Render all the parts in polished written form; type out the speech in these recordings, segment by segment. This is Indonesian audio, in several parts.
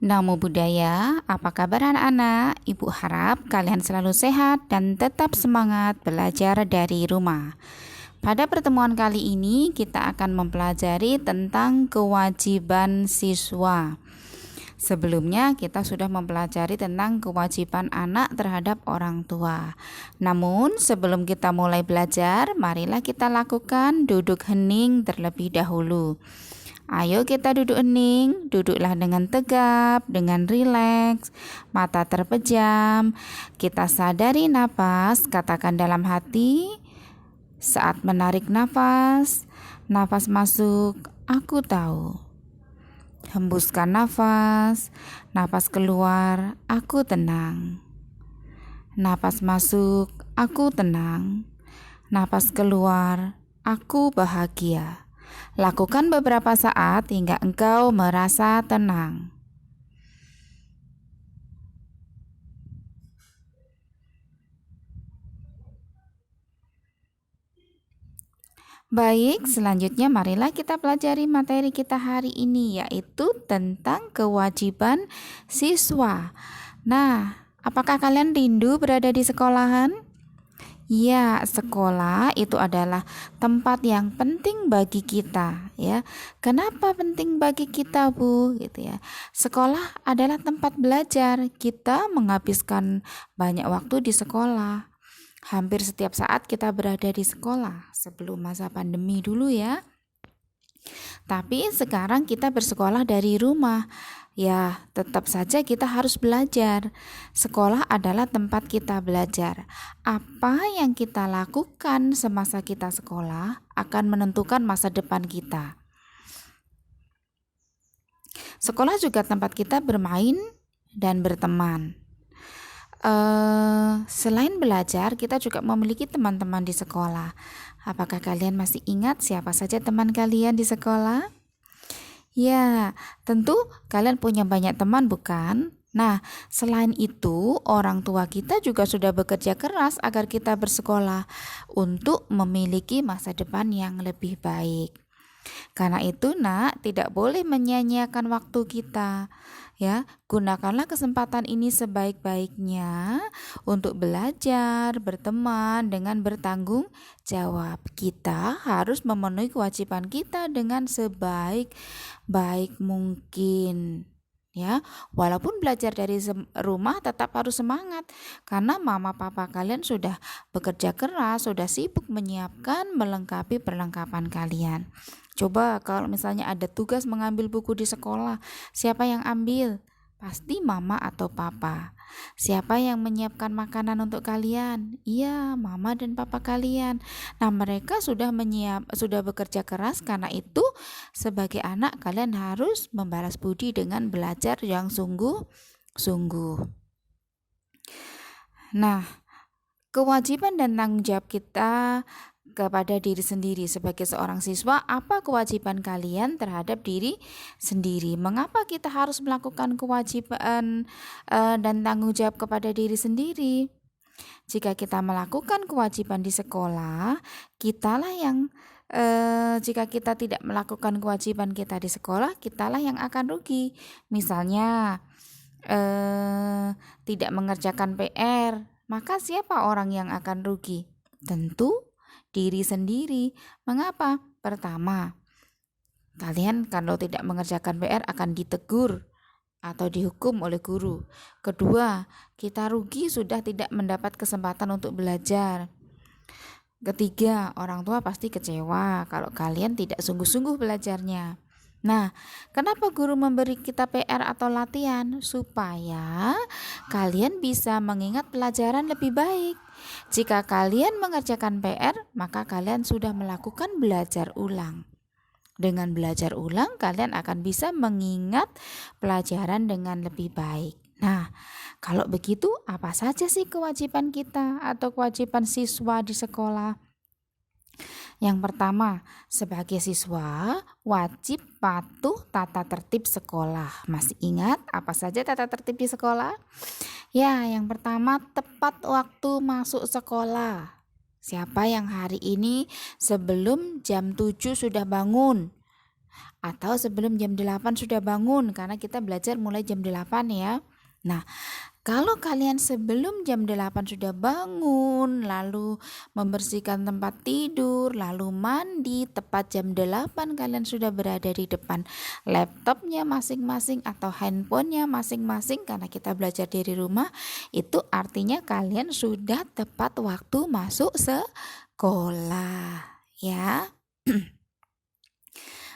Namo Buddhaya, apa kabar anak-anak? Ibu harap kalian selalu sehat dan tetap semangat belajar dari rumah. Pada pertemuan kali ini kita akan mempelajari tentang kewajiban siswa. Sebelumnya kita sudah mempelajari tentang kewajiban anak terhadap orang tua. Namun sebelum kita mulai belajar, marilah kita lakukan duduk hening terlebih dahulu. Ayo kita duduk hening, duduklah dengan tegap, dengan rileks, mata terpejam. Kita sadari napas, katakan dalam hati, saat menarik nafas, nafas masuk, aku tahu. Hembuskan nafas, nafas keluar, aku tenang. Nafas masuk, aku tenang. Nafas keluar, aku bahagia. Lakukan beberapa saat hingga engkau merasa tenang. Baik, selanjutnya marilah kita pelajari materi kita hari ini, yaitu tentang kewajiban siswa. Nah, apakah kalian rindu berada di sekolahan? Ya, sekolah itu adalah tempat yang penting bagi kita, ya. Kenapa penting bagi kita, Bu? Gitu ya. Sekolah adalah tempat belajar. Kita menghabiskan banyak waktu di sekolah. Hampir setiap saat kita berada di sekolah sebelum masa pandemi dulu ya. Tapi sekarang kita bersekolah dari rumah. Ya, tetap saja kita harus belajar. Sekolah adalah tempat kita belajar. Apa yang kita lakukan semasa kita sekolah akan menentukan masa depan kita. Sekolah juga tempat kita bermain dan berteman. Selain belajar, kita juga memiliki teman-teman di sekolah. Apakah kalian masih ingat siapa saja teman kalian di sekolah? Ya, tentu kalian punya banyak teman, bukan? Nah, selain itu, orang tua kita juga sudah bekerja keras agar kita bersekolah untuk memiliki masa depan yang lebih baik. Karena itu, Nak, tidak boleh menyia-nyiakan waktu kita. Ya, gunakanlah kesempatan ini sebaik-baiknya untuk belajar, berteman dengan bertanggung jawab. Kita harus memenuhi kewajiban kita dengan sebaik-baik mungkin. Ya, walaupun belajar dari rumah tetap harus semangat karena mama papa kalian sudah bekerja keras, sudah sibuk menyiapkan melengkapi perlengkapan kalian. Coba kalau misalnya ada tugas mengambil buku di sekolah, siapa yang ambil? Pasti mama atau papa. Siapa yang menyiapkan makanan untuk kalian? Iya, mama dan papa kalian. Nah, mereka sudah bekerja keras, karena itu sebagai anak kalian harus membalas budi dengan belajar yang sungguh-sungguh. Nah, kewajiban dan tanggung jawab kita kepada diri sendiri sebagai seorang siswa, apa kewajiban kalian terhadap diri sendiri? Mengapa kita harus melakukan kewajiban dan tanggung jawab kepada diri sendiri? Jika kita melakukan kewajiban di sekolah, kitalah yang jika kita tidak melakukan kewajiban kita di sekolah, kitalah yang akan rugi. Misalnya tidak mengerjakan PR, maka siapa orang yang akan rugi? Tentu diri sendiri. Mengapa? Pertama, kalian kalau tidak mengerjakan PR akan ditegur atau dihukum oleh guru. Kedua, kita rugi sudah tidak mendapat kesempatan untuk belajar. Ketiga, orang tua pasti kecewa kalau kalian tidak sungguh-sungguh belajarnya. Nah, kenapa guru memberi kita PR atau latihan? Supaya kalian bisa mengingat pelajaran lebih baik. Jika kalian mengerjakan PR, maka kalian sudah melakukan belajar ulang. Dengan belajar ulang, kalian akan bisa mengingat pelajaran dengan lebih baik. Nah, kalau begitu, apa saja sih kewajiban kita atau kewajiban siswa di sekolah? Yang pertama, sebagai siswa wajib patuh tata tertib sekolah. Masih ingat apa saja tata tertib di sekolah? Ya, yang pertama tepat waktu masuk sekolah. Siapa yang hari ini sebelum jam 7 sudah bangun? atau sebelum jam 8 sudah bangun, karena kita belajar mulai jam 8 ya. Nah, kalau kalian sebelum jam 8 sudah bangun, lalu membersihkan tempat tidur, lalu mandi, tepat jam 8 kalian sudah berada di depan laptopnya masing-masing atau handphonenya masing-masing karena kita belajar dari rumah, itu artinya kalian sudah tepat waktu masuk sekolah, ya.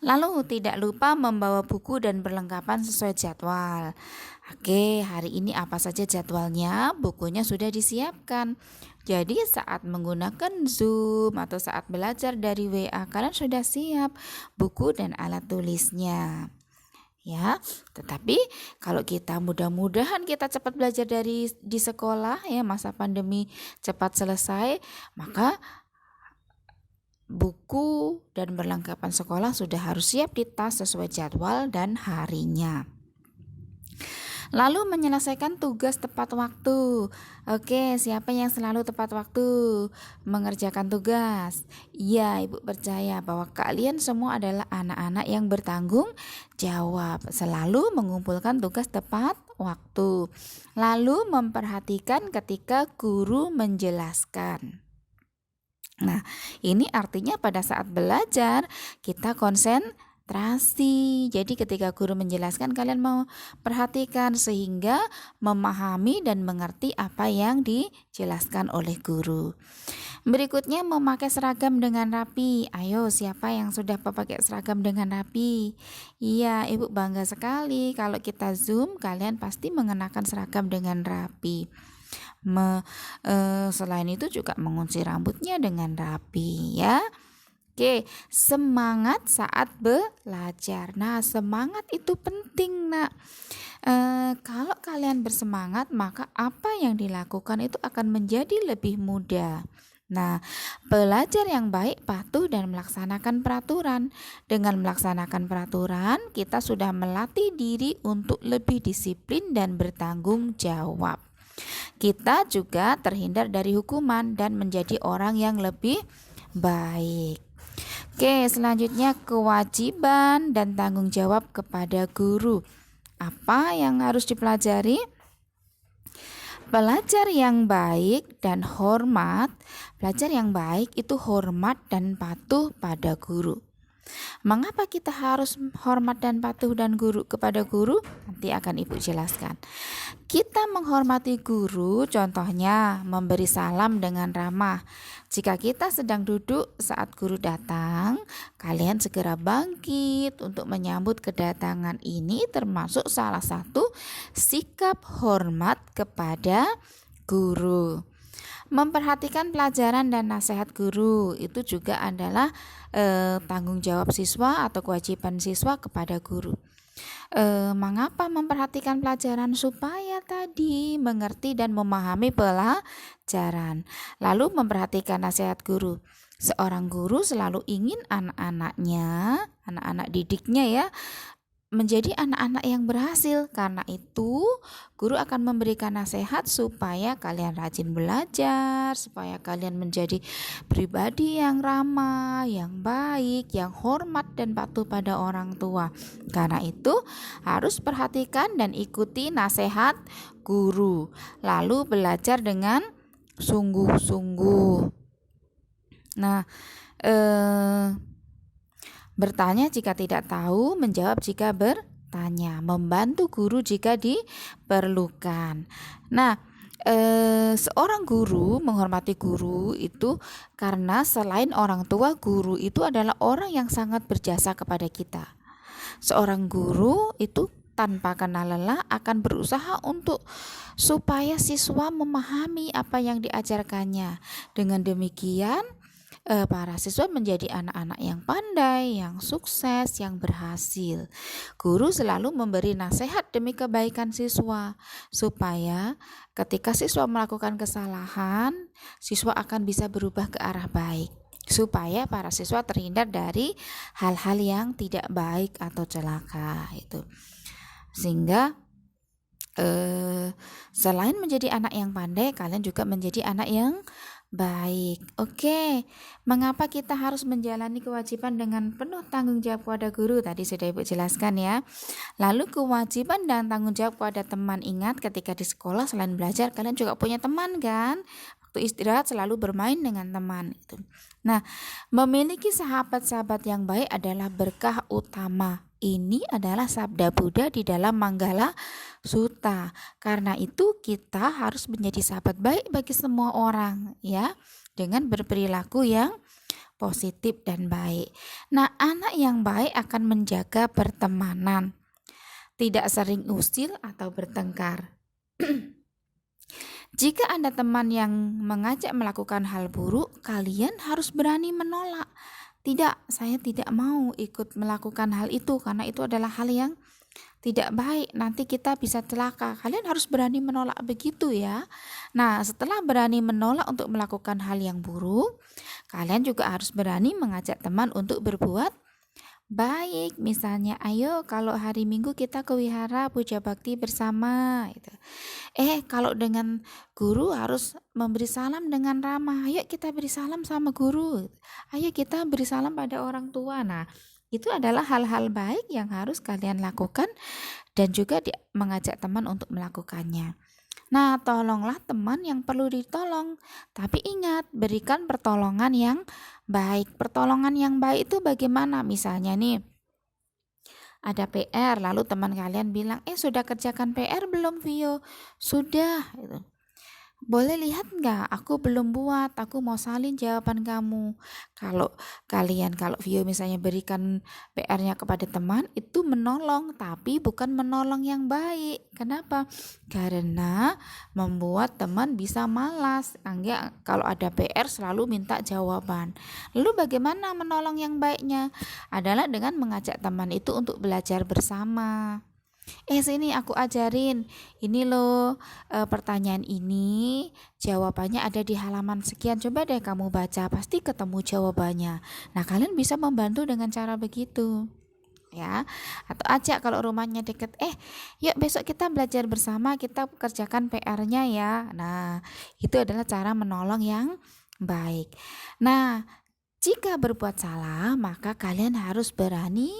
Lalu tidak lupa membawa buku dan perlengkapan sesuai jadwal. Oke, hari ini apa saja jadwalnya? Bukunya sudah disiapkan. Jadi saat menggunakan Zoom atau saat belajar dari WA, kalian sudah siap buku dan alat tulisnya. Ya, tetapi kalau kita mudah-mudahan kita cepat belajar di sekolah ya, masa pandemi cepat selesai, maka buku dan perlengkapan sekolah sudah harus siap di tas sesuai jadwal dan harinya. Lalu menyelesaikan tugas tepat waktu. Oke, siapa yang selalu tepat waktu mengerjakan tugas? Iya, Ibu percaya bahwa kalian semua adalah anak-anak yang bertanggung jawab, selalu mengumpulkan tugas tepat waktu. Lalu memperhatikan ketika guru menjelaskan. Nah, ini artinya pada saat belajar kita konsentrasi. Jadi ketika guru menjelaskan kalian mau perhatikan sehingga memahami dan mengerti apa yang dijelaskan oleh guru. Berikutnya memakai seragam dengan rapi. Ayo, siapa yang sudah pakai seragam dengan rapi? Iya, Ibu bangga sekali kalau kita Zoom kalian pasti mengenakan seragam dengan rapi. Selain itu juga mengunci rambutnya dengan rapi ya. Oke, semangat saat belajar. Nah, semangat itu penting, Nak. Kalau kalian bersemangat, maka apa yang dilakukan itu akan menjadi lebih mudah. Nah, belajar yang baik, patuh dan melaksanakan peraturan. Dengan melaksanakan peraturan, kita sudah melatih diri untuk lebih disiplin dan bertanggung jawab. Kita juga terhindar dari hukuman dan menjadi orang yang lebih baik. Oke, selanjutnya kewajiban dan tanggung jawab kepada guru. Apa yang harus dipelajari? Pelajar yang baik dan hormat. Pelajar yang baik itu hormat dan patuh pada guru. Mengapa kita harus hormat dan patuh dan kepada guru? Nanti akan Ibu jelaskan. Kita menghormati guru, contohnya memberi salam dengan ramah. Jika kita sedang duduk saat guru datang, kalian segera bangkit untuk menyambut kedatangan ini, termasuk salah satu sikap hormat kepada guru. Memperhatikan pelajaran dan nasihat guru itu juga adalah tanggung jawab siswa atau kewajiban siswa kepada guru. Mengapa memperhatikan pelajaran? Supaya tadi mengerti dan memahami pelajaran. Lalu memperhatikan nasihat guru. Seorang guru selalu ingin anak-anak didiknya ya, menjadi anak-anak yang berhasil. Karena itu guru akan memberikan nasihat supaya kalian rajin belajar, supaya kalian menjadi pribadi yang ramah, yang baik, yang hormat dan patuh pada orang tua. Karena itu harus perhatikan dan ikuti nasihat guru, lalu belajar dengan sungguh-sungguh. Nah, bertanya jika tidak tahu, menjawab jika bertanya, membantu guru jika diperlukan. Nah, seorang guru menghormati guru itu karena selain orang tua, guru itu adalah orang yang sangat berjasa kepada kita. Seorang guru itu tanpa kenal lelah akan berusaha untuk supaya siswa memahami apa yang diajarkannya. Dengan demikian para siswa menjadi anak-anak yang pandai, yang sukses, yang berhasil. Guru selalu memberi nasihat demi kebaikan siswa, supaya ketika siswa melakukan kesalahan, siswa akan bisa berubah ke arah baik, supaya para siswa terhindar dari hal-hal yang tidak baik atau celaka itu. Sehingga selain menjadi anak yang pandai, kalian juga menjadi anak yang Baik, oke. Mengapa kita harus menjalani kewajiban dengan penuh tanggung jawab kepada guru? Tadi sudah Ibu jelaskan ya. Lalu kewajiban dan tanggung jawab kepada teman. Ingat ketika di sekolah selain belajar kalian juga punya teman kan? Waktu istirahat selalu bermain dengan teman itu. Nah, memiliki sahabat-sahabat yang baik adalah berkah utama. Ini adalah sabda Buddha di dalam Manggala Sutta. Karena itu kita harus menjadi sahabat baik bagi semua orang ya, dengan berperilaku yang positif dan baik. Nah, anak yang baik akan menjaga pertemanan, tidak sering usil atau bertengkar. Jika ada teman yang mengajak melakukan hal buruk, kalian harus berani menolak. Tidak, saya tidak mau ikut melakukan hal itu karena itu adalah hal yang tidak baik, nanti kita bisa celaka. Kalian harus berani menolak begitu ya. Nah, setelah berani menolak untuk melakukan hal yang buruk, kalian juga harus berani mengajak teman untuk berbuat baik. Misalnya, ayo kalau hari Minggu kita ke wihara puja bakti bersama gitu. Kalau dengan guru harus memberi salam dengan ramah. Ayo kita beri salam sama guru. Ayo kita beri salam pada orang tua. Nah, itu adalah hal-hal baik yang harus kalian lakukan dan juga mengajak teman untuk melakukannya. Nah, tolonglah teman yang perlu ditolong. Tapi ingat, berikan pertolongan yang baik. Pertolongan yang baik itu bagaimana? Misalnya nih, ada PR, lalu teman kalian bilang, sudah kerjakan PR belum, Vio? Sudah. Gitu. Boleh lihat nggak? Aku belum buat, aku mau salin jawaban kamu. Kalau Vio misalnya berikan PR-nya kepada teman, itu menolong, tapi bukan menolong yang baik. Kenapa? Karena membuat teman bisa malas. Enggak, kalau ada PR selalu minta jawaban. Lalu bagaimana menolong yang baiknya? Adalah dengan mengajak teman itu untuk belajar bersama. Sini aku ajarin. Ini loh, pertanyaan ini jawabannya ada di halaman sekian. Coba deh kamu baca, pasti ketemu jawabannya. Nah, kalian bisa membantu dengan cara begitu. Ya, atau ajak kalau rumahnya deket, yuk besok kita belajar bersama, kita kerjakan PR-nya ya. Nah, itu adalah cara menolong yang baik. Nah, jika berbuat salah, maka kalian harus berani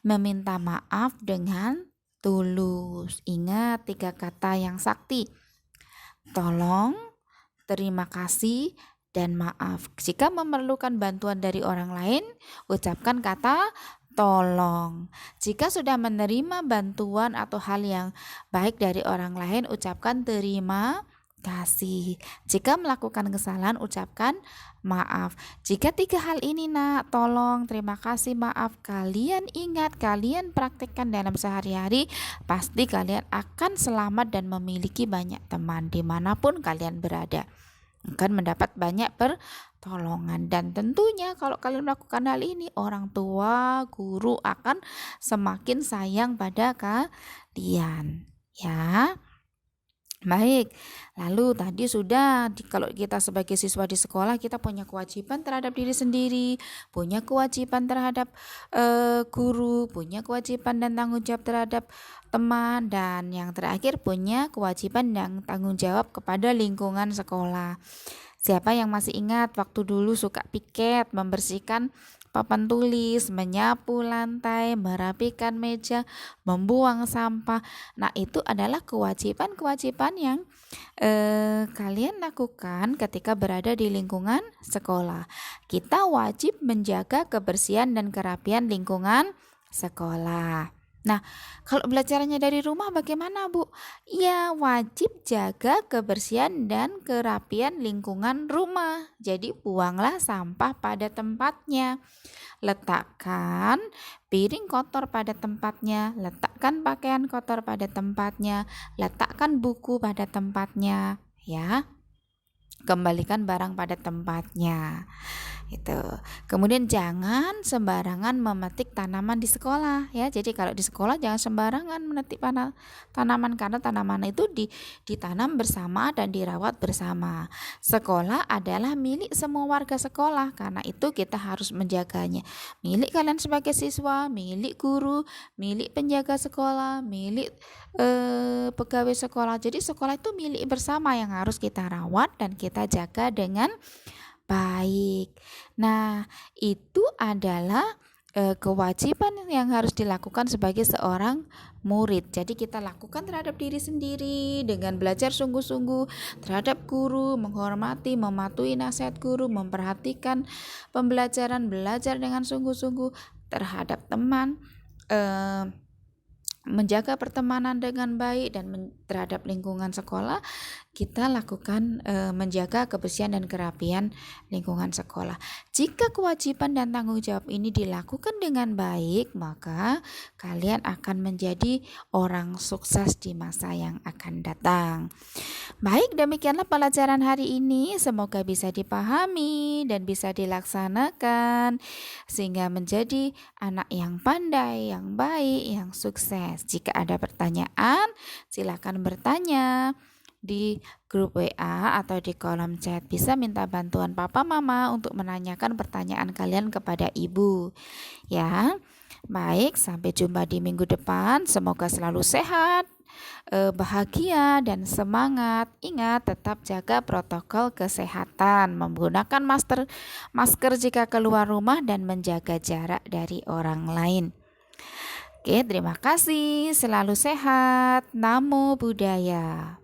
meminta maaf dengan tulus. Ingat 3 kata yang sakti. Tolong, terima kasih, dan maaf. Jika memerlukan bantuan dari orang lain, ucapkan kata tolong. Jika sudah menerima bantuan atau hal yang baik dari orang lain, ucapkan terima kasih. Jika melakukan kesalahan, ucapkan maaf. Jika 3 hal ini tolong, terima kasih, maaf, kalian ingat, kalian praktekkan dalam sehari-hari, pasti kalian akan selamat dan memiliki banyak teman dimanapun kalian berada. Akan mendapat banyak pertolongan. Dan tentunya kalau kalian melakukan hal ini, orang tua, guru akan semakin sayang pada kalian ya. Baik, lalu tadi sudah kalau kita sebagai siswa di sekolah, kita punya kewajiban terhadap diri sendiri, punya kewajiban terhadap guru, punya kewajiban dan tanggung jawab terhadap teman, dan yang terakhir punya kewajiban dan tanggung jawab kepada lingkungan sekolah. Siapa yang masih ingat waktu dulu suka piket, membersihkan papan tulis, menyapu lantai, merapikan meja, membuang sampah. Nah, itu adalah kewajiban-kewajiban yang kalian lakukan ketika berada di lingkungan sekolah. Kita wajib menjaga kebersihan dan kerapian lingkungan sekolah. Nah, kalau belajarnya dari rumah bagaimana, Bu? Ya, wajib jaga kebersihan dan kerapian lingkungan rumah. Jadi, buanglah sampah pada tempatnya. Letakkan piring kotor pada tempatnya, letakkan pakaian kotor pada tempatnya, letakkan buku pada tempatnya, ya. Kembalikan barang pada tempatnya. Gitu. Kemudian jangan sembarangan memetik tanaman di sekolah ya. Jadi kalau di sekolah jangan sembarangan memetik tanaman karena tanaman itu ditanam bersama dan dirawat bersama. Sekolah adalah milik semua warga sekolah, karena itu kita harus menjaganya. Milik kalian sebagai siswa, milik guru, milik penjaga sekolah, milik pegawai sekolah. Jadi sekolah itu milik bersama yang harus kita rawat dan kita jaga dengan baik. Nah, itu adalah kewajiban yang harus dilakukan sebagai seorang murid. Jadi kita lakukan terhadap diri sendiri dengan belajar sungguh-sungguh terhadap guru, menghormati, mematuhi nasihat guru, memperhatikan pembelajaran, belajar dengan sungguh-sungguh terhadap teman, menjaga pertemanan dengan baik dan terhadap lingkungan sekolah. Kita lakukan menjaga kebersihan dan kerapian lingkungan sekolah. Jika kewajiban dan tanggung jawab ini dilakukan dengan baik, maka kalian akan menjadi orang sukses di masa yang akan datang. Baik, demikianlah pelajaran hari ini. Semoga bisa dipahami dan bisa dilaksanakan sehingga menjadi anak yang pandai, yang baik, yang sukses. Jika ada pertanyaan, silakan bertanya di grup WA atau di kolom chat. Bisa minta bantuan papa mama untuk menanyakan pertanyaan kalian kepada ibu ya. Baik, sampai jumpa di minggu depan. Semoga selalu sehat, bahagia dan semangat. Ingat, tetap jaga protokol kesehatan, menggunakan masker jika keluar rumah dan menjaga jarak dari orang lain. Oke, terima kasih. Selalu sehat. Namo Buddhaya.